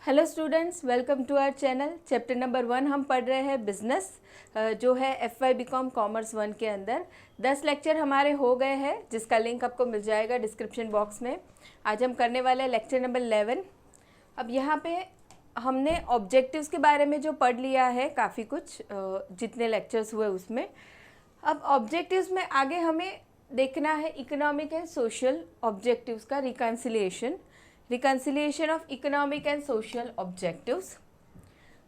Hello students, welcome to our channel. Chapter number 1 हम पढ़ रहे हैं बिजनेस, जो है FY BCom कॉमर्स 1 के अंदर 10 लेक्चर हमारे हो गए हैं, जिसका लिंक आपको मिल जाएगा डिस्क्रिप्शन बॉक्स में। आज हम करने वाले हैं लेक्चर नंबर 11। अब यहाँ पे हमने ऑब्जेक्टिव्स के बारे में जो पढ़ लिया है काफ़ी कुछ, जितने लेक्चर्स हुए उसमें। अब ऑब्जेक्टिव्स में आगे हमें देखना है इकोनॉमिक एंड सोशल ऑब्जेक्टिव्स का reconciliation of economic and social objectives.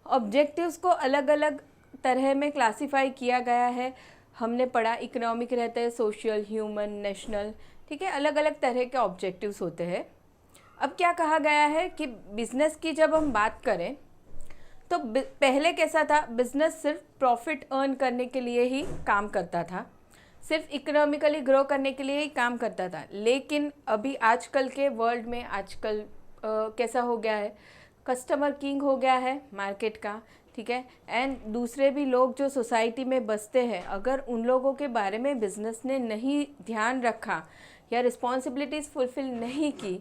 Objectives को अलग अलग तरह में क्लासिफाई किया गया है। हमने पढ़ा इकोनॉमिक रहते हैं, सोशल, ह्यूमन, नेशनल, ठीक है, अलग अलग तरह के ऑब्जेक्टिव्स होते हैं। अब क्या कहा गया है कि बिजनेस की जब हम बात करें तो पहले कैसा था, बिजनेस सिर्फ प्रॉफिट अर्न करने के लिए ही काम करता था, सिर्फ इकोनॉमिकली ग्रो करने के लिए ही काम करता था। लेकिन अभी आजकल के वर्ल्ड में आजकल कैसा हो गया है, कस्टमर किंग हो गया है मार्केट का, ठीक है। एंड दूसरे भी लोग जो सोसाइटी में बसते हैं, अगर उन लोगों के बारे में बिजनेस ने नहीं ध्यान रखा या रिस्पॉन्सिबिलिटीज़ फुलफ़िल नहीं की,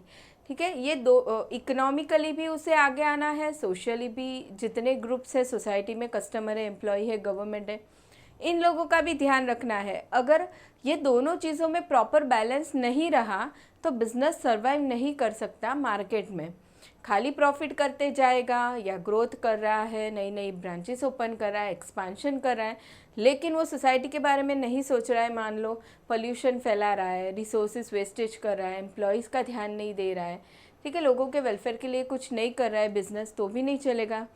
ठीक है, ये दो इकोनॉमिकली भी उसे आगे आना है, सोशली भी जितने ग्रुप्स है सोसाइटी में, कस्टमर है, एम्प्लॉय है, गवर्नमेंट है, इन लोगों का भी ध्यान रखना है। अगर ये दोनों चीज़ों में प्रॉपर बैलेंस नहीं रहा तो बिज़नेस सर्वाइव नहीं कर सकता मार्केट में। खाली प्रॉफिट करते जाएगा या ग्रोथ कर रहा है, नई नई ब्रांचेस ओपन कर रहा है, एक्सपांशन कर रहा है, लेकिन वो सोसाइटी के बारे में नहीं सोच रहा है। मान लो पोल्यूशन फैला रहा है, रिसोर्सेज वेस्टेज कर रहा है, एम्प्लॉयज़ का ध्यान नहीं दे रहा है, ठीक है, लोगों के वेलफेयर के लिए कुछ नहीं कर रहा है बिज़नेस, तो भी नहीं चलेगा।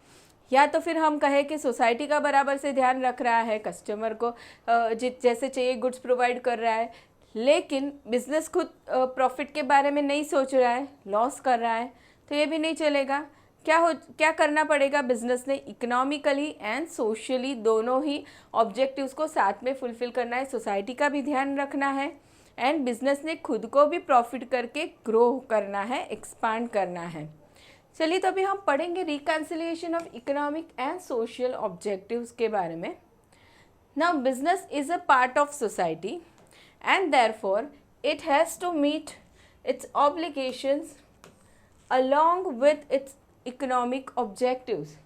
या तो फिर हम कहें कि सोसाइटी का बराबर से ध्यान रख रहा है, कस्टमर को जैसे चाहिए गुड्स प्रोवाइड कर रहा है, लेकिन बिजनेस खुद प्रॉफिट के बारे में नहीं सोच रहा है, लॉस कर रहा है, तो ये भी नहीं चलेगा। क्या करना पड़ेगा बिजनेस ने, इकोनॉमिकली एंड सोशली दोनों ही ऑब्जेक्टिव्स को साथ में फुलफिल करना है। सोसाइटी का भी ध्यान रखना है एंड बिजनेस ने खुद को भी प्रॉफिट करके ग्रो करना है, एक्सपांड करना है। चलिए, तो अभी हम पढ़ेंगे reconciliation of economic and social objectives के बारे में। Now business is a part of society and therefore it has to meet its obligations along with its economic objectives.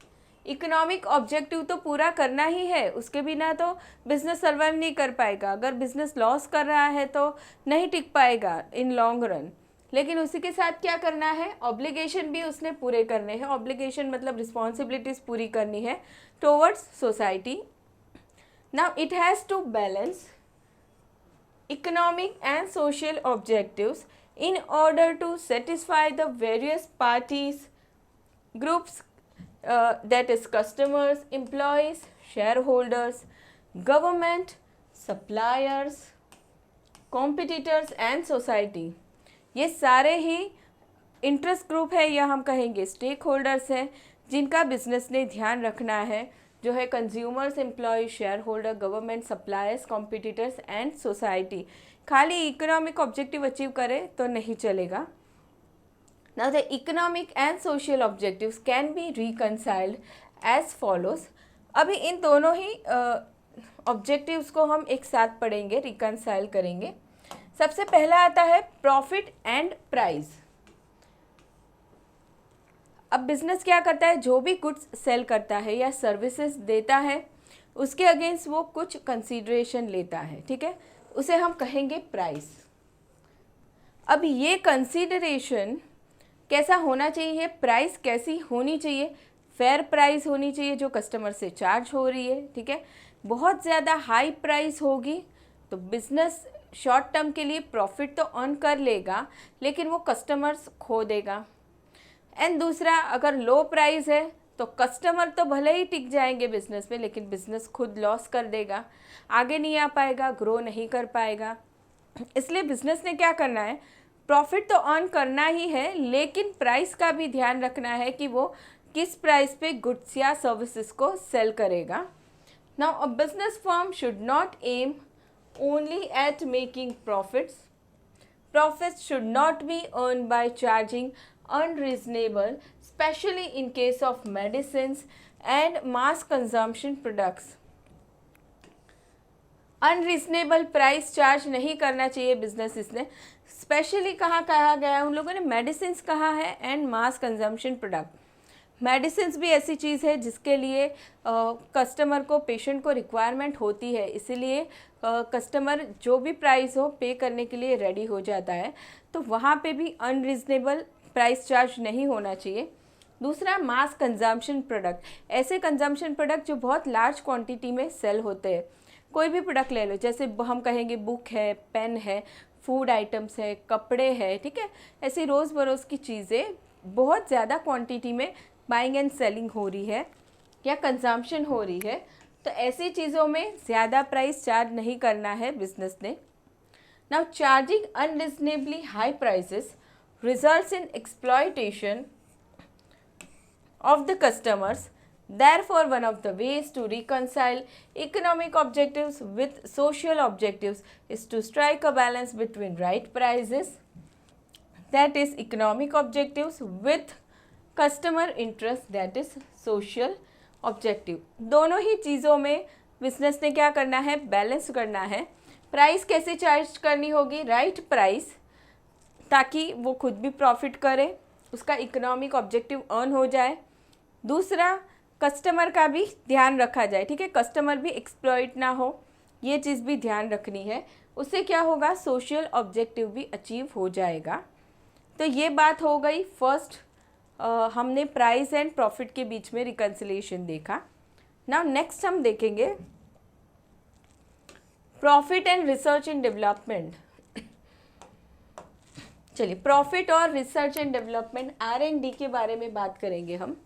Economic objective तो पूरा करना ही है, उसके बिना तो बिजनेस सर्वाइव नहीं कर पाएगा। अगर बिजनेस लॉस कर रहा है तो नहीं टिक पाएगा इन लॉन्ग रन। लेकिन उसी के साथ क्या करना है, ऑब्लिगेशन भी उसने पूरे करने हैं। ऑब्लिगेशन मतलब रिस्पॉन्सिबिलिटीज़ पूरी करनी है towards society. Now it has to balance economic and social objectives in order to satisfy the various parties, groups, that is customers, employees, shareholders, government, suppliers, competitors and society। ये सारे ही interest group है या हम कहेंगे stake holders हैं, जिनका business ने ध्यान रखना है, जो है consumers, employ, shareholder, government, suppliers, competitors and society. खाली इकोनॉमिक ऑब्जेक्टिव अचीव करे तो नहीं चलेगा। Now the economic and social objectives can be reconciled as follows. अभी इन दोनों ही ऑब्जेक्टिव्स को हम एक साथ पढ़ेंगे, रिकनसाइल करेंगे। सबसे पहला आता है प्रॉफिट एंड प्राइस। अब बिजनेस क्या करता है, जो भी गुड्स सेल करता है या सर्विसेज देता है, उसके अगेंस्ट वो कुछ कंसीडरेशन लेता है, ठीक है, उसे हम कहेंगे प्राइस। अब ये कंसीडरेशन कैसा होना चाहिए, प्राइस कैसी होनी चाहिए, फेयर प्राइस होनी चाहिए जो कस्टमर से चार्ज हो रही है, ठीक है। बहुत ज़्यादा हाई प्राइस होगी तो बिजनेस शॉर्ट टर्म के लिए प्रॉफिट तो अर्न कर लेगा, लेकिन वो कस्टमर्स खो देगा। एंड दूसरा, अगर लो प्राइस है तो कस्टमर तो भले ही टिक जाएंगे बिजनेस में, लेकिन बिजनेस खुद लॉस कर देगा, आगे नहीं आ पाएगा, ग्रो नहीं कर पाएगा। इसलिए बिजनेस ने क्या करना है, प्रॉफिट तो अर्न करना ही है, लेकिन प्राइस का भी ध्यान रखना है कि वो किस प्राइस पे गुड्स या सर्विसेज को सेल करेगा। Now a business firm should not am only eight making profits. Profits should not be earned by charging unreasonable, especially in case of medicines and mass consumption products। Unreasonable price charge नहीं करना चाहिए business ने। Specially कहाँ कहा गया है, उन लोगों ने मेडिसिन कहा है and mass consumption product. Medicines भी ऐसी चीज़ है जिसके लिए कस्टमर को, पेशेंट को रिक्वायरमेंट होती है, इसीलिए कस्टमर जो भी प्राइस हो पे करने के लिए रेडी हो जाता है। तो वहाँ पे भी अनरीज़नेबल प्राइस चार्ज नहीं होना चाहिए। दूसरा, मास कंजम्पशन प्रोडक्ट, ऐसे कंजम्पशन प्रोडक्ट जो बहुत लार्ज क्वांटिटी में सेल होते हैं। कोई भी प्रोडक्ट ले लो, जैसे हम कहेंगे बुक है, पेन है, फूड आइटम्स है, कपड़े है, ठीक है, ऐसी रोज़ बरोज़ की चीज़ें बहुत ज़्यादा क्वांटिटी में बाइंग एंड सेलिंग हो रही है या कंजम्पशन हो रही है, तो ऐसी चीज़ों में ज़्यादा प्राइस चार्ज नहीं करना है बिजनेस ने। Now charging unreasonably high prices results in exploitation of the customers. Therefore, one of the ways to reconcile economic objectives with social objectives is to strike a balance between right prices, that is economic objectives, with customer interest, that is social objective. दोनों ही चीज़ों में business ने क्या करना है, balance करना है। Price कैसे चार्ज करनी होगी, राइट प्राइस, ताकि वो खुद भी प्रॉफिट करे, उसका इकोनॉमिक ऑब्जेक्टिव अर्न हो जाए। दूसरा, कस्टमर का भी ध्यान रखा जाए, ठीक है, कस्टमर भी एक्सप्लॉइट ना हो, ये चीज़ भी ध्यान रखनी है। उससे क्या होगा, सोशल ऑब्जेक्टिव भी अचीव हो जाएगा। तो ये बात हो गई फर्स्ट, हमने प्राइस एंड प्रॉफिट के बीच में रिकन्सिलिएशन देखा। नाउ नेक्स्ट हम देखेंगे profit and research and development. चलिए, प्रॉफिट और रिसर्च एंड डेवलपमेंट, R&D के बारे में बात करेंगे हम।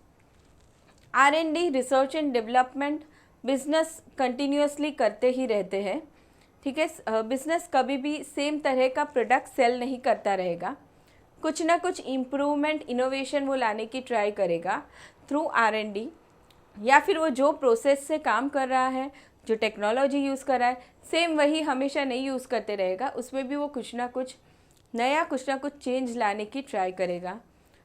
R&D, research and development, business continuously करते ही रहते हैं, ठीक है। बिजनेस कभी भी सेम तरह का प्रोडक्ट सेल नहीं करता रहेगा, कुछ ना कुछ इम्प्रूवमेंट, इनोवेशन वो लाने की ट्राई करेगा थ्रू R&D, या फिर वो जो प्रोसेस से काम कर रहा है, जो टेक्नोलॉजी यूज़ कर रहा है, सेम वही हमेशा नहीं यूज़ करते रहेगा, उसमें भी वो कुछ ना कुछ नया, कुछ ना कुछ चेंज लाने की ट्राई करेगा।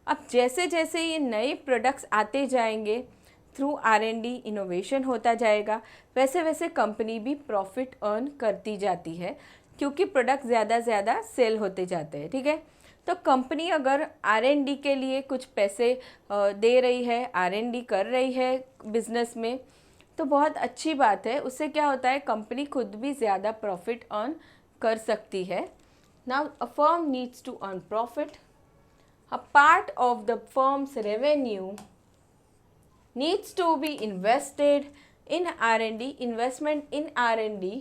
अब जैसे जैसे ये नए प्रोडक्ट्स आते जाएंगे, थ्रू R&D इनोवेशन होता जाएगा, वैसे वैसे कंपनी भी प्रॉफिट अर्न करती जाती है, क्योंकि प्रोडक्ट ज़्यादा सेल होते जाते हैं, ठीक है। तो कंपनी अगर R&D के लिए कुछ पैसे दे रही है, R&D कर रही है बिजनेस में, तो बहुत अच्छी बात है। उससे क्या होता है, कंपनी खुद भी ज़्यादा प्रॉफिट अर्न कर सकती है। Now a firm needs to earn profit, a part of the firm's revenue needs to be invested in R&D. Investment in R&D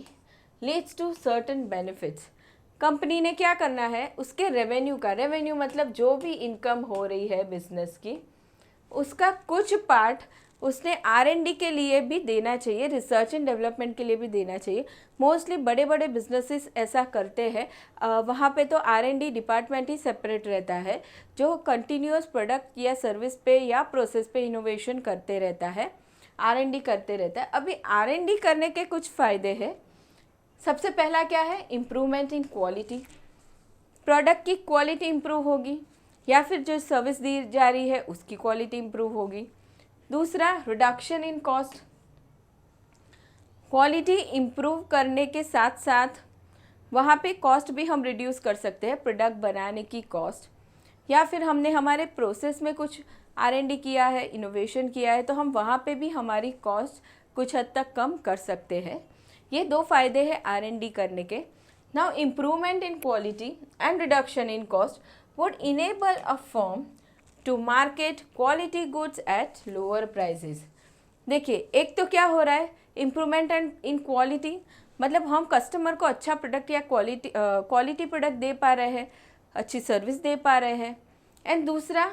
leads to certain benefits. Company ने क्या करना है, उसके रेवेन्यू का, रेवेन्यू मतलब जो भी इनकम हो रही है बिजनेस की, उसका कुछ पार्ट उसने R&D के लिए भी देना चाहिए, रिसर्च एंड डेवलपमेंट के लिए भी देना चाहिए। मोस्टली बड़े बड़े बिजनेसेस ऐसा करते हैं, वहाँ पे तो R&D डिपार्टमेंट ही सेपरेट रहता है, जो कंटिन्यूअस प्रोडक्ट या सर्विस पे या प्रोसेस पे इनोवेशन करते रहता है, R&D करते रहता है। अभी R&D करने के कुछ फ़ायदे हैं। सबसे पहला क्या है, इम्प्रूवमेंट इन क्वालिटी, प्रोडक्ट की क्वालिटी इम्प्रूव होगी, या फिर जो सर्विस दी जा रही है उसकी क्वालिटी इम्प्रूव होगी। दूसरा, reduction in cost, quality improve करने के साथ साथ वहाँ पे कॉस्ट भी हम रिड्यूस कर सकते हैं, प्रोडक्ट बनाने की कॉस्ट, या फिर हमने हमारे प्रोसेस में कुछ R&D किया है, इनोवेशन किया है, तो हम वहाँ पे भी हमारी कॉस्ट कुछ हद तक कम कर सकते हैं। ये दो फायदे हैं R&D करने के। Now improvement in quality and reduction in cost would enable a firm to market quality goods at lower prices. देखिए, एक तो क्या हो रहा है, इम्प्रूवमेंट एंड इन क्वालिटी, मतलब हम कस्टमर को अच्छा प्रोडक्ट या क्वालिटी प्रोडक्ट दे पा रहे हैं, अच्छी सर्विस दे पा रहे हैं। एंड दूसरा,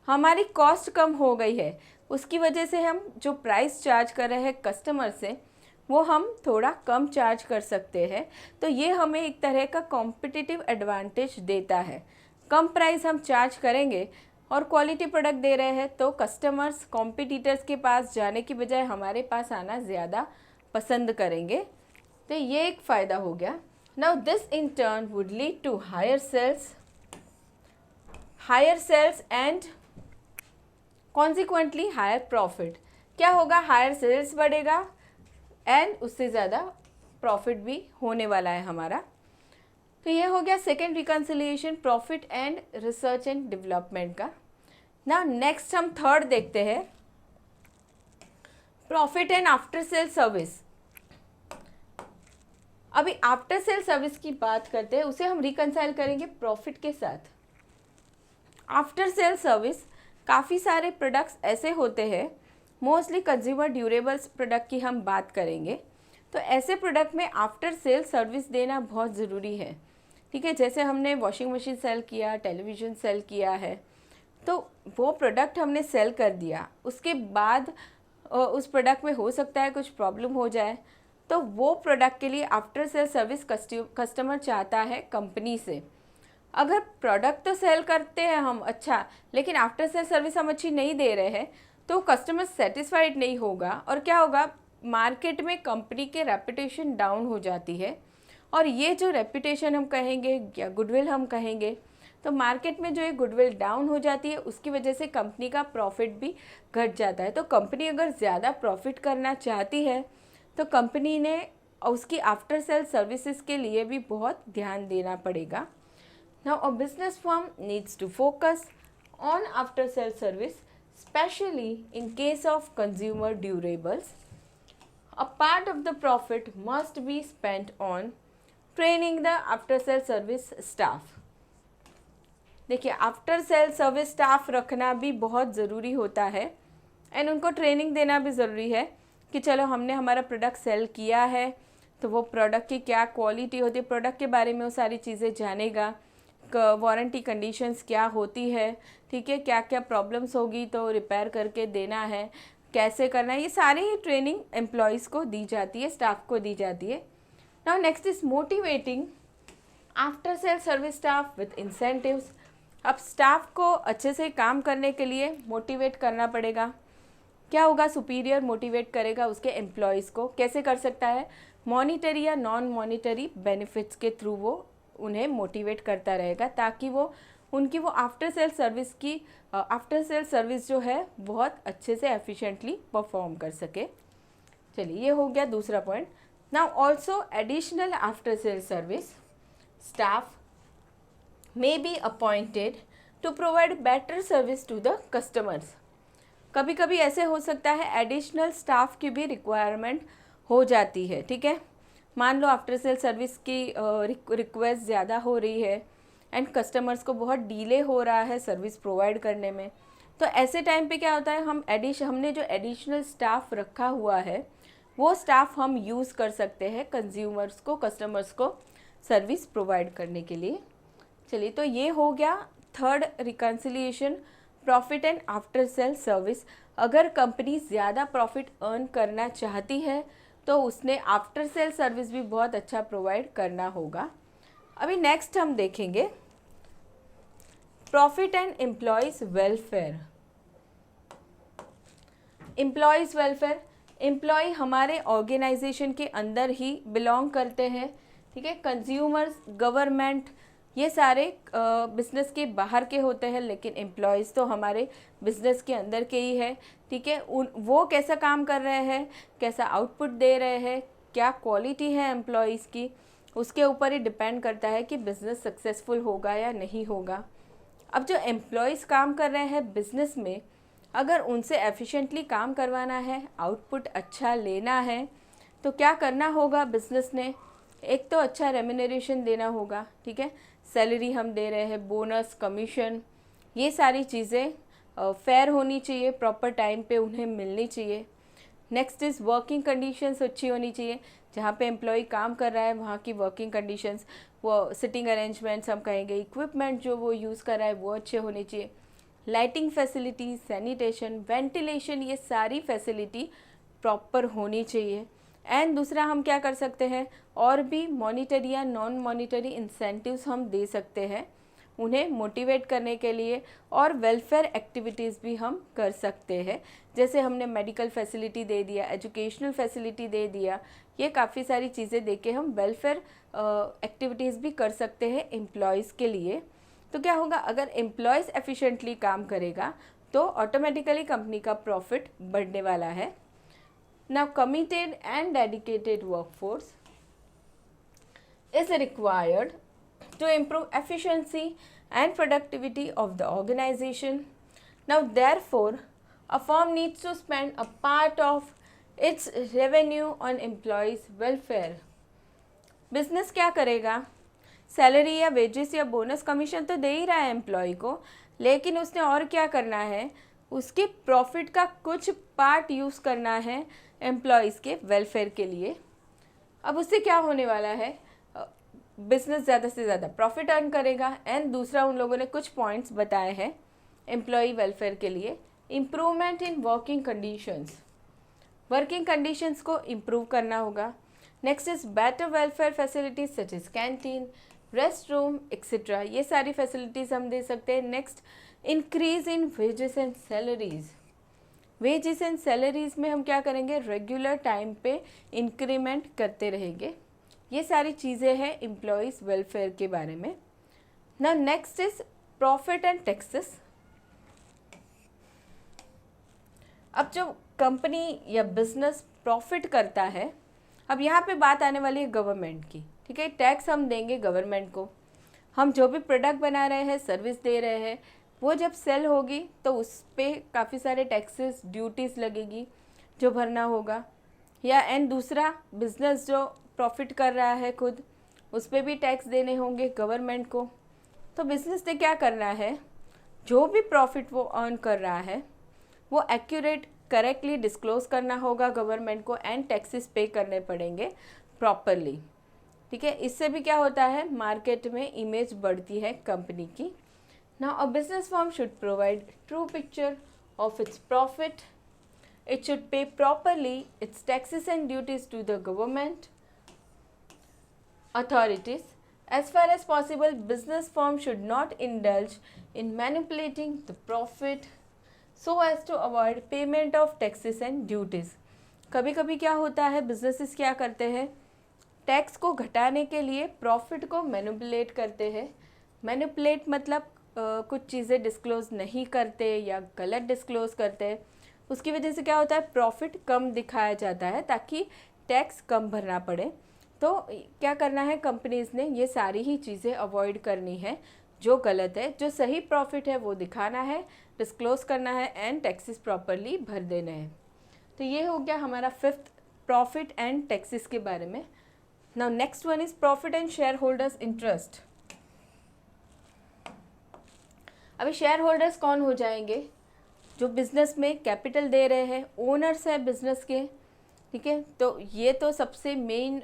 हमारी कॉस्ट कम हो गई है, उसकी वजह से हम जो प्राइस चार्ज कर रहे हैं कस्टमर से, वो हम थोड़ा कम चार्ज कर सकते हैं। तो ये हमें एक तरह का कॉम्पिटिटिव एडवांटेज देता है। कम प्राइस हम चार्ज करेंगे और क्वालिटी प्रोडक्ट दे रहे हैं, तो कस्टमर्स कॉम्पिटिटर्स के पास जाने की बजाय हमारे पास आना ज़्यादा पसंद करेंगे। तो ये एक फ़ायदा हो गया। Now this in turn would lead to higher sales and consequently higher profit. क्या होगा, हायर सेल्स बढ़ेगा एंड उससे ज़्यादा प्रॉफिट भी होने वाला है हमारा। तो ये हो गया second reconciliation, profit and research and development का। ना नेक्स्ट हम थर्ड देखते हैं, profit and after sale service. अभी आफ्टर सेल सर्विस की बात करते हैं, उसे हम रिकंसाइल करेंगे प्रॉफिट के साथ। आफ्टर सेल सर्विस काफ़ी सारे प्रोडक्ट्स ऐसे होते हैं, मोस्टली कंज्यूमर ड्यूरेबल्स प्रोडक्ट की हम बात करेंगे, तो ऐसे प्रोडक्ट में आफ्टर सेल सर्विस देना बहुत ज़रूरी है। ठीक है, जैसे हमने वॉशिंग मशीन सेल किया, टेलीविज़न सेल किया है, तो वो प्रोडक्ट हमने सेल कर दिया, उसके बाद उस प्रोडक्ट में हो सकता है कुछ प्रॉब्लम हो जाए, तो वो प्रोडक्ट के लिए आफ्टर सेल सर्विस कस्टमर चाहता है कंपनी से। अगर प्रोडक्ट तो सेल करते हैं हम अच्छा, लेकिन आफ्टर सेल सर्विस हम अच्छी नहीं दे रहे हैं, तो कस्टमर सेटिस्फाइड नहीं होगा, और क्या होगा, मार्केट में कंपनी के रेपुटेशन डाउन हो जाती है। और ये जो रेपुटेशन हम कहेंगे या गुडविल हम कहेंगे, तो मार्केट में जो ये गुडविल डाउन हो जाती है, उसकी वजह से कंपनी का प्रॉफिट भी घट जाता है। तो कंपनी अगर ज़्यादा प्रॉफिट करना चाहती है, तो कंपनी ने उसकी आफ्टर सेल सर्विसेज के लिए भी बहुत ध्यान देना पड़ेगा। Now, a business firm needs to focus on after sale service, especially in case of consumer durables. A part of the profit must be spent on training the after sale service staff. देखिए, after sale service staff रखना भी बहुत ज़रूरी होता है, and उनको training देना भी ज़रूरी है कि चलो हमने हमारा प्रोडक्ट सेल किया है, तो वो प्रोडक्ट की क्या क्वालिटी होती है, प्रोडक्ट के बारे में वो सारी चीज़ें जानेगा, वारंटी कंडीशंस क्या होती है, ठीक है, क्या क्या प्रॉब्लम्स होगी तो रिपेयर करके देना है, कैसे करना है, ये सारी ही ट्रेनिंग एम्प्लॉयज़ को दी जाती है, स्टाफ को दी जाती है। Now next is motivating after sale service staff with incentives. अब स्टाफ को अच्छे से काम करने के लिए मोटिवेट करना पड़ेगा। क्या होगा, सुपीरियर मोटिवेट करेगा उसके एम्प्लॉयज़ को, कैसे कर सकता है, मॉनिटरी या नॉन मॉनिटरी बेनिफिट्स के थ्रू वो उन्हें मोटिवेट करता रहेगा, ताकि वो उनकी वो आफ्टर सेल सर्विस जो है बहुत अच्छे से एफिशिएंटली परफॉर्म कर सके। चलिए, ये हो गया दूसरा point. Now also additional after sale service staff may be appointed to provide better service to the customers. कभी कभी ऐसे हो सकता है एडिशनल स्टाफ की भी रिक्वायरमेंट हो जाती है। ठीक है, मान लो आफ्टर सेल सर्विस की रिक्वेस्ट ज़्यादा हो रही है एंड कस्टमर्स को बहुत डिले हो रहा है सर्विस प्रोवाइड करने में, तो ऐसे टाइम पे क्या होता है, हमने जो एडिशनल स्टाफ रखा हुआ है, वो स्टाफ हम यूज़ कर सकते हैं कंज्यूमर्स को, कस्टमर्स को सर्विस प्रोवाइड करने के लिए। चलिए, तो ये हो गया third reconciliation, profit and after sale service. अगर कंपनी ज़्यादा प्रॉफिट अर्न करना चाहती है, तो उसने आफ्टर सेल सर्विस भी बहुत अच्छा प्रोवाइड करना होगा। अभी नेक्स्ट हम देखेंगे profit and employees welfare. Employees welfare, employ हमारे ऑर्गेनाइजेशन के अंदर ही बिलोंग करते हैं। ठीक है, कंज्यूमर्स, गवर्नमेंट, ये सारे बिज़नेस के बाहर के होते हैं, लेकिन एम्प्लॉयज़ तो हमारे बिज़नेस के अंदर के ही है। ठीक है, वो कैसा काम कर रहे हैं, कैसा आउटपुट दे रहे हैं, क्या क्वालिटी है एम्प्लॉयज़ की, उसके ऊपर ही डिपेंड करता है कि बिज़नेस सक्सेसफुल होगा या नहीं होगा। अब जो एम्प्लॉयज़ काम कर रहे हैं बिज़नेस में, अगर उनसे एफिशिएंटली काम करवाना है, आउटपुट अच्छा लेना है, तो क्या करना होगा बिज़नेस ने, एक तो अच्छा रेम्यूनरेशन देना होगा। ठीक है, सैलरी हम दे रहे हैं, बोनस, कमीशन, ये सारी चीज़ें फेयर होनी चाहिए, प्रॉपर टाइम पे उन्हें मिलनी चाहिए। नेक्स्ट इज़ वर्किंग कंडीशंस अच्छी होनी चाहिए, जहाँ पे एम्प्लॉय काम कर रहा है वहाँ की वर्किंग कंडीशंस, वो सिटिंग अरेंजमेंट्स हम कहेंगे, इक्विपमेंट जो वो यूज़ कर रहा है वो अच्छे होने चाहिए, लाइटिंग फैसिलिटी, सैनिटेशन, वेंटिलेशन, ये सारी फैसिलिटी प्रॉपर होनी चाहिए। एंड दूसरा हम क्या कर सकते हैं, और भी मॉनिटरी या नॉन मॉनिटरी इंसेंटिव्स हम दे सकते हैं उन्हें मोटिवेट करने के लिए, और वेलफेयर एक्टिविटीज़ भी हम कर सकते हैं, जैसे हमने मेडिकल फैसिलिटी दे दिया, एजुकेशनल फैसिलिटी दे दिया, ये काफ़ी सारी चीज़ें दे के हम वेलफेयर एक्टिविटीज़ भी कर सकते हैं एम्प्लॉयज़ के लिए। तो क्या होगा, अगर एम्प्लॉयज़ एफिशिएंटली काम करेगा तो ऑटोमेटिकली कंपनी का प्रॉफिट बढ़ने वाला है। Now, committed and dedicated workforce is required to improve efficiency and productivity of the organization. Now therefore a firm needs to spend a part of its revenue on employees welfare. Business क्या करेगा? Salary या wages या bonus commission तो दे ही रहा है employ को, लेकिन उसने और क्या करना है, उसके प्रॉफिट का कुछ पार्ट यूज़ करना है एम्प्लॉयज़ के वेलफेयर के लिए। अब उससे क्या होने वाला है, बिजनेस ज़्यादा से ज़्यादा प्रॉफिट अर्न करेगा। एंड दूसरा उन लोगों ने कुछ पॉइंट्स बताए हैं एम्प्लॉय वेलफेयर के लिए। Improvement in working conditions, working conditions को इम्प्रूव करना होगा। Next is better welfare facilities such is canteen, rest room etcetera, ये सारी फैसिलिटीज़ हम दे सकते हैं। Next, increase in wages and salaries, wages and salaries में हम क्या करेंगे, रेगुलर टाइम पे इंक्रीमेंट करते रहेंगे। ये सारी चीज़ें हैं एम्प्लॉयज़ वेलफेयर के बारे में। ना next is profit and taxes. अब जो कंपनी या बिजनेस प्रॉफिट करता है, अब यहाँ पे बात आने वाली है गवर्नमेंट की, ठीक है। टैक्स हम देंगे गवर्नमेंट को, हम जो भी प्रोडक्ट बना रहे हैं, सर्विस दे रहे हैं, वो जब सेल होगी तो उस पर काफ़ी सारे टैक्सेस, ड्यूटीज़ लगेगी जो भरना होगा। या एंड दूसरा, बिजनेस जो प्रॉफिट कर रहा है खुद, उस पर भी टैक्स देने होंगे गवर्नमेंट को। तो बिजनेस ने क्या करना है, जो भी प्रॉफिट वो अर्न कर रहा है वो एक्यूरेट करेक्टली डिस्क्लोज करना होगा गवर्नमेंट को, एंड टैक्सेस पे करने पड़ेंगे प्रॉपरली, ठीक है। इससे भी क्या होता है, मार्केट में इमेज बढ़ती है कंपनी की। Now a business firm should provide true picture of its profit, it should pay properly its taxes and duties to the government authorities. As far as possible, business firm should not indulge in manipulating the profit so as to avoid payment of taxes and duties. कभी कभी क्या होता है, businesses क्या करते हैं, tax को घटाने के लिए प्रॉफिट को मैनिपुलेट करते हैं। मैनिपुलेट मतलब कुछ चीज़ें डिस्क्लोज नहीं करते या गलत डिस्क्लोज करते हैं, उसकी वजह से क्या होता है, प्रॉफिट कम दिखाया जाता है ताकि टैक्स कम भरना पड़े। तो क्या करना है कंपनीज़ ने, ये सारी ही चीज़ें अवॉइड करनी है जो गलत है। जो सही प्रॉफिट है वो दिखाना है, डिस्क्लोज करना है, एंड टैक्सेस प्रॉपरली भर देने हैं। तो ये हो गया हमारा फिफ्थ, प्रॉफिट एंड टैक्सेस के बारे में। Now next one is profit and share holders interest. अभी शेयर होल्डर्स कौन हो जाएंगे, जो बिजनेस में कैपिटल दे रहे हैं, ओनर्स है बिजनेस के, ठीक है। तो ये तो सबसे मेन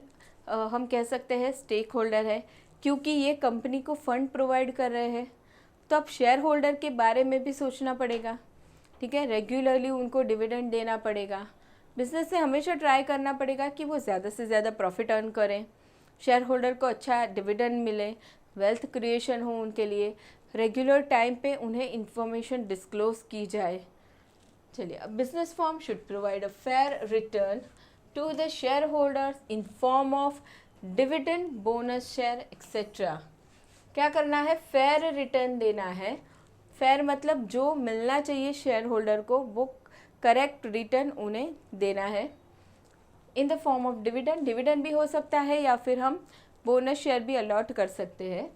हम कह सकते हैं स्टेक होल्डर है, क्योंकि ये कंपनी को फंड प्रोवाइड कर रहे हैं। तो अब शेयर होल्डर के बारे में भी सोचना पड़ेगा, ठीक है। रेगुलरली उनको डिविडेंड देना पड़ेगा। बिजनेस से हमेशा ट्राई करना पड़ेगा कि वो ज़्यादा से ज़्यादा प्रॉफिट अर्न करें, शेयर होल्डर को अच्छा डिविडेंड मिले, वेल्थ क्रिएशन हो उनके लिए, रेगुलर टाइम पे उन्हें इंफॉर्मेशन डिस्क्लोज की जाए। चलिए, अब business firm should provide a fair return to the shareholders in form of dividend, bonus share etc. क्या करना है, फेयर रिटर्न देना है। फेयर मतलब जो मिलना चाहिए शेयर होल्डर को वो करेक्ट रिटर्न उन्हें देना है in the form of dividend. Dividend भी हो सकता है या फिर हम बोनस शेयर भी अलॉट कर सकते हैं।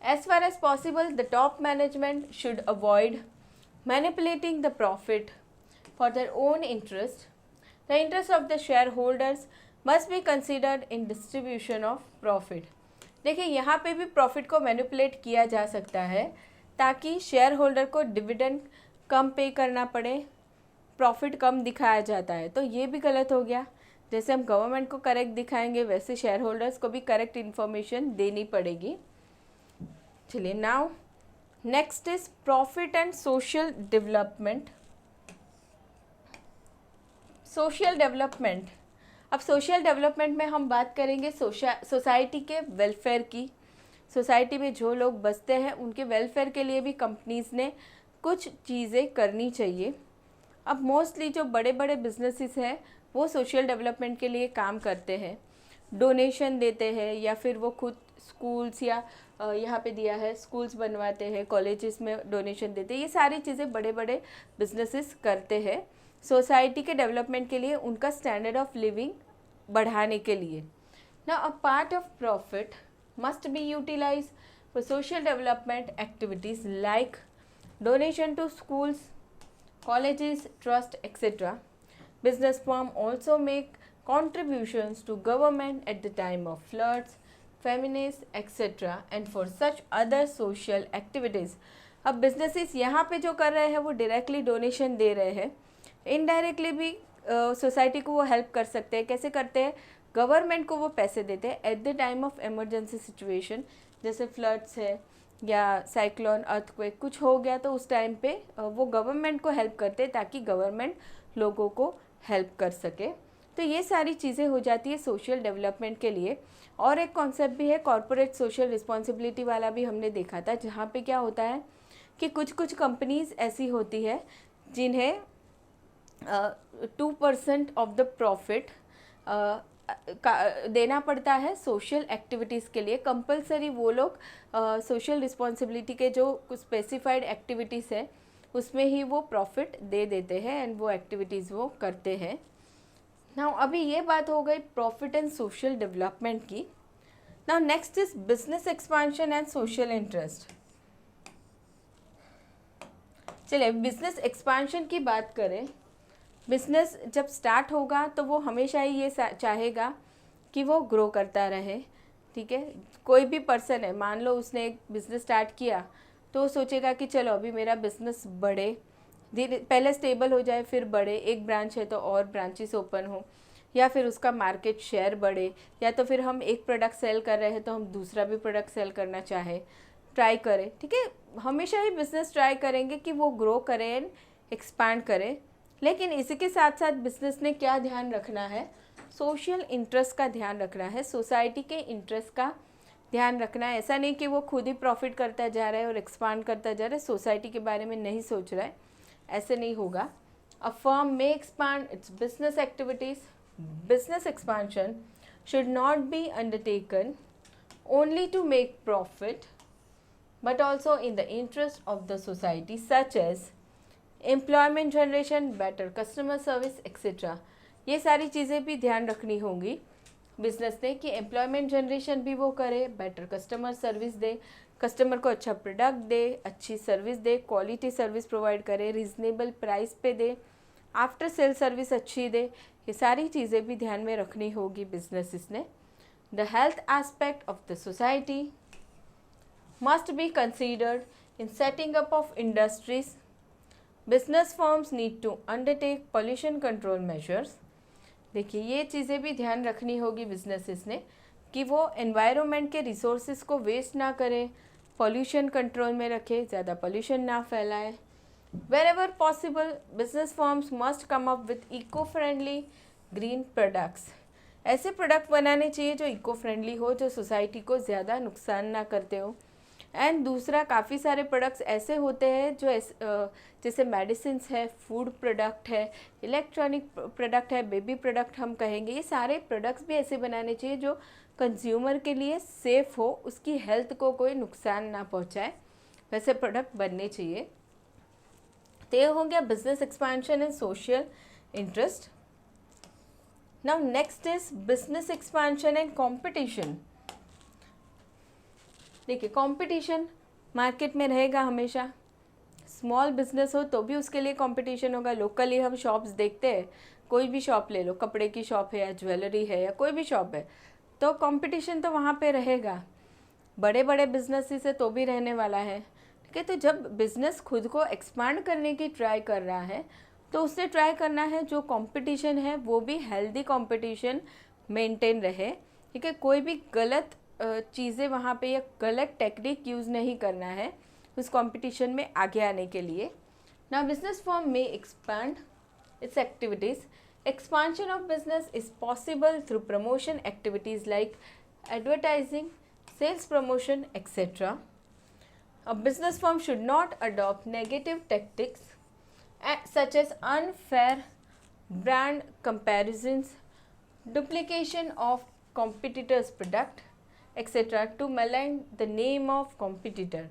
As far as possible the top management should avoid manipulating the profit for their own interest. The interest of the shareholders must be considered in distribution of profit. देखिए, यहाँ पे भी profit को manipulate किया जा सकता है ताकि शेयर होल्डर को डिविडेंड कम पे करना पड़े, प्रॉफिट कम दिखाया जाता है, तो ये भी गलत हो गया। जैसे हम गवर्नमेंट को करेक्ट दिखाएंगे वैसे शेयर होल्डर्स को भी करेक्ट इन्फॉर्मेशन देनी पड़ेगी। चलिए, now next is profit and social development. Social development, अब सोशल डेवलपमेंट में हम बात करेंगे सोसाइटी के वेलफेयर की। सोसाइटी में जो लोग बसते हैं उनके वेलफेयर के लिए भी कंपनीज़ ने कुछ चीज़ें करनी चाहिए। अब मोस्टली जो बड़े बड़े बिजनेसेस हैं वो सोशल डेवलपमेंट के लिए काम करते हैं, डोनेशन देते हैं या फिर वो खुद स्कूल्स या यहाँ पे दिया है स्कूल्स बनवाते हैं, कॉलेजेस में डोनेशन देते हैं। ये सारी चीज़ें बड़े बड़े बिजनेसेस करते हैं सोसाइटी के डेवलपमेंट के लिए, उनका स्टैंडर्ड ऑफ लिविंग बढ़ाने के लिए। Now a part of profit must be utilise for social development activities like donation to schools, colleges, trust, etc. Business firm also make contributions to government at the time of floods, famines, etc. and for such other social activities. अब businesses यहाँ पे जो कर रहे हैं वो directly donation दे रहे हैं, indirectly भी सोसाइटी को वो हेल्प कर सकते हैं. कैसे करते हैं? गवर्नमेंट को वो पैसे देते हैं at the time of emergency situation, जैसे फ्लड्स है या साइक्लोन, अर्थक्वेक कुछ हो गया तो उस टाइम पे वो गवर्नमेंट को हेल्प करते हैं ताकि गवर्नमेंट लोगों को हेल्प कर सके. तो ये सारी चीज़ें हो जाती है सोशल डेवलपमेंट के लिए. और एक कॉन्सेप्ट भी है कॉरपोरेट सोशल रिस्पॉन्सिबिलिटी वाला, भी हमने देखा था, जहाँ पे क्या होता है कि कुछ कंपनीज ऐसी होती है जिन्हें 2% ऑफ द प्रॉफिट देना पड़ता है सोशल एक्टिविटीज़ के लिए. कंपलसरी वो लोग सोशल रिस्पॉन्सिबिलिटी के जो कुछ स्पेसिफाइड एक्टिविटीज़ है उसमें ही वो प्रॉफिट दे देते हैं एंड वो एक्टिविटीज़ वो करते हैं. नाउ अभी ये बात हो गई प्रॉफिट एंड सोशल डेवलपमेंट की. Now next is business expansion and social interest. चलिए बिजनेस एक्सपांशन की बात करें. बिजनेस जब स्टार्ट होगा तो वो हमेशा ही ये चाहेगा कि वो ग्रो करता रहे. ठीक है, कोई भी पर्सन है, मान लो उसने एक बिज़नेस स्टार्ट किया तो वो सोचेगा कि चलो अभी मेरा बिज़नेस बढ़े, धीरे पहले स्टेबल हो जाए फिर बढ़े, एक ब्रांच है तो और ब्रांचेस ओपन हो, या फिर उसका मार्केट शेयर बढ़े, या तो फिर हम एक प्रोडक्ट सेल कर रहे हैं तो हम दूसरा भी प्रोडक्ट सेल करना चाहे, ट्राई करें. ठीक है, हमेशा ही बिज़नेस ट्राई करेंगे कि वो ग्रो करें एंड एक्सपांड करें. लेकिन इसी के साथ साथ बिज़नेस ने क्या ध्यान रखना है? सोशल इंटरेस्ट का ध्यान रखना है, सोसाइटी के इंटरेस्ट का ध्यान रखना है. ऐसा नहीं कि वो खुद ही प्रॉफिट करता जा रहा है और एक्सपांड करता जा रहा है, सोसाइटी के बारे में नहीं सोच रहा है, ऐसे नहीं होगा. A firm may expand its business activities. Business expansion should not be undertaken only to make profit but also in the interest of the society, such as employment generation, better customer service, etc. ये सारी चीज़ें भी ध्यान रखनी होंगी business ने कि employment generation भी वो करे, बेटर कस्टमर सर्विस दे, कस्टमर को अच्छा प्रोडक्ट दे, अच्छी सर्विस दे, क्वालिटी सर्विस प्रोवाइड करे, रीजनेबल प्राइस पे दे, आफ्टर सेल सर्विस अच्छी दे. ये सारी चीज़ें भी ध्यान में रखनी होगी बिजनेसिस ने. The health aspect of the society must be considered in setting up of industries. Business firms need to undertake pollution control measures. देखिए ये चीज़ें भी ध्यान रखनी होगी बिजनेसेस ने कि वो एनवायरनमेंट के रिसोर्सेज को वेस्ट ना करें, पॉल्यूशन कंट्रोल में रखे, ज़्यादा पॉल्यूशन ना फैलाए. Wherever possible, business firms must come up with eco-friendly green products. ऐसे प्रोडक्ट बनाने चाहिए जो इको फ्रेंडली हो, जो सोसाइटी को ज़्यादा नुकसान ना करते हो. एंड दूसरा, काफ़ी सारे प्रोडक्ट्स ऐसे होते हैं जो जैसे मेडिसिन्स है, फूड प्रोडक्ट है, इलेक्ट्रॉनिक प्रोडक्ट है, बेबी प्रोडक्ट हम कहेंगे, ये सारे प्रोडक्ट्स भी ऐसे बनाने चाहिए जो कंज्यूमर के लिए सेफ़ हो, उसकी हेल्थ को कोई नुकसान ना पहुंचाए, वैसे प्रोडक्ट बनने चाहिए. तो ये हो गया business expansion and social interest. Now next is business expansion and competition. देखिए कंपटीशन मार्केट में रहेगा हमेशा. स्मॉल बिजनेस हो तो भी उसके लिए कंपटीशन होगा. लोकली हम शॉप्स देखते हैं, कोई भी शॉप ले लो, कपड़े की शॉप है या ज्वेलरी है या कोई भी शॉप है, तो कंपटीशन तो वहाँ पे रहेगा. बड़े बड़े बिजनेसेस से तो भी रहने वाला है. ठीक है, तो जब बिजनेस खुद को एक्सपांड करने की ट्राई कर रहा है तो उसने ट्राई करना है जो कंपटीशन है वो भी हेल्दी कंपटीशन मेंटेन रहे. ठीक है, कोई भी गलत चीज़ें वहाँ पे या गलत टेक्निक यूज़ नहीं करना है उस कंपटीशन में आगे आने के लिए. Now business firm may expand its activities. Expansion of business is possible through promotion activities like advertising, sales promotion, etcetera. A business firm should not adopt negative tactics such as unfair brand comparisons, duplication of competitors' product, etc. to malign the name of competitor.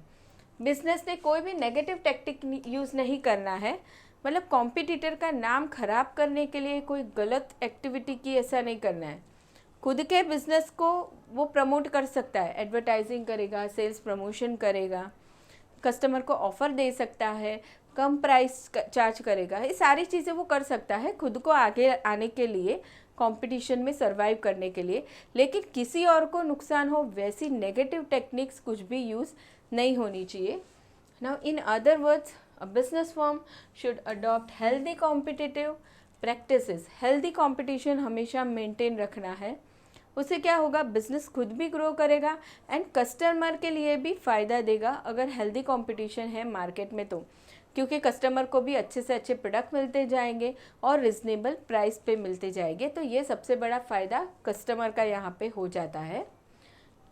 Business ने कोई भी negative tactic use नहीं करना है, मतलब competitor का नाम खराब करने के लिए कोई गलत एक्टिविटी की, ऐसा नहीं करना है. खुद के बिजनेस को वो प्रमोट कर सकता है, एडवर्टाइजिंग करेगा, सेल्स प्रमोशन करेगा, कस्टमर को ऑफ़र दे सकता है, कम प्राइस चार्ज करेगा, ये सारी चीज़ें वो कर सकता है खुद को आगे आने के लिए, कंपटीशन में सरवाइव करने के लिए। लेकिन किसी और को नुकसान हो वैसी नेगेटिव टेक्निक्स कुछ भी यूज़ नहीं होनी चाहिए। Now in other words, a business firm should adopt healthy competitive practices. Healthy competition हमेशा मेंटेन रखना है। उससे क्या होगा, बिजनेस खुद भी ग्रो करेगा एंड कस्टमर के लिए भी फ़ायदा देगा अगर हेल्दी कंपटीशन है मार्केट में तो, क्योंकि कस्टमर को भी अच्छे से अच्छे प्रोडक्ट मिलते जाएंगे और रिजनेबल प्राइस पे मिलते जाएंगे। तो ये सबसे बड़ा फ़ायदा कस्टमर का यहाँ पे हो जाता है।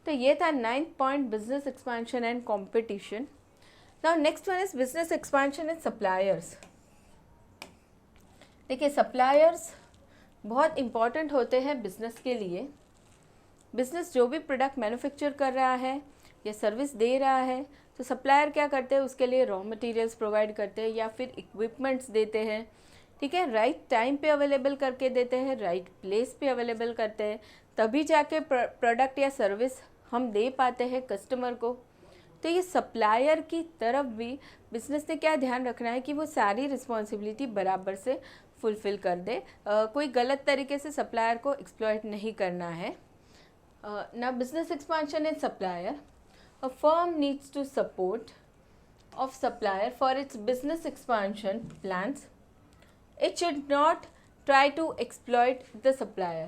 तो ये था 9th point, business expansion and competition. Now next one is business expansion and suppliers. देखिए, सप्लायर्स बहुत इम्पॉर्टेंट होते हैं बिजनेस के लिए। बिजनेस जो भी प्रोडक्ट मैन्युफैक्चर कर रहा है या सर्विस दे रहा है, तो सप्लायर क्या करते हैं, उसके लिए रॉ मटेरियल्स प्रोवाइड करते हैं या फिर इक्विपमेंट्स देते हैं, ठीक है, राइट टाइम पे अवेलेबल करके देते हैं, राइट प्लेस पे अवेलेबल करते हैं, तभी जाके प्रोडक्ट या सर्विस हम दे पाते हैं कस्टमर को। तो ये सप्लायर की तरफ भी बिजनेस ने क्या ध्यान रखना है कि वो सारी रिस्पॉन्सिबिलिटी बराबर से फुलफ़िल कर दे, कोई गलत तरीके से सप्लायर को एक्सप्लॉइट नहीं करना है। Now business expansion and supplier. A firm needs to support of supplier for its business expansion plans. It should not try to exploit the supplier.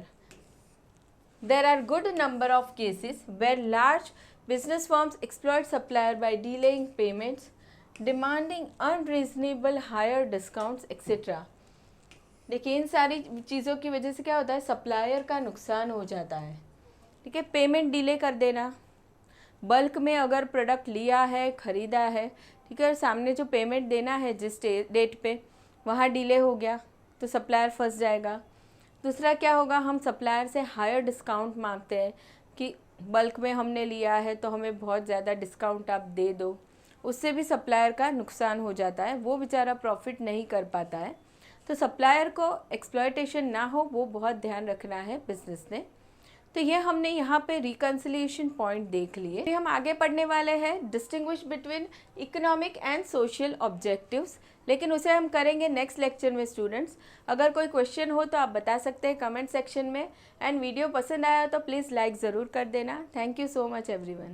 There are good number of cases where large business firms exploit supplier by delaying payments, demanding unreasonable higher discounts, etc. देखिए, इन सारी चीज़ों की वजह से क्या होता है, supplier का नुकसान हो जाता है, ठीक है। पेमेंट डिले कर देना, बल्क में अगर प्रोडक्ट लिया है, ख़रीदा है, ठीक है, और सामने जो पेमेंट देना है जिस डेट पे वहाँ डिले हो गया तो सप्लायर फंस जाएगा। दूसरा क्या होगा, हम सप्लायर से हायर डिस्काउंट मांगते हैं कि बल्क में हमने लिया है तो हमें बहुत ज़्यादा डिस्काउंट आप दे दो, उससे भी सप्लायर का नुकसान हो जाता है, वो बेचारा प्रॉफिट नहीं कर पाता है। तो सप्लायर को एक्सप्लॉयटेशन ना हो, वो बहुत ध्यान रखना है बिजनेस ने। तो ये हमने यहाँ पे रिकन्सिलिएशन पॉइंट देख लिए। फिर हम आगे पढ़ने वाले हैं distinguish between economic and social objectives, लेकिन उसे हम करेंगे नेक्स्ट लेक्चर में स्टूडेंट्स। अगर कोई क्वेश्चन हो तो आप बता सकते हैं कमेंट सेक्शन में, एंड वीडियो पसंद आया तो प्लीज़ लाइक ज़रूर कर देना। Thank you so much everyone.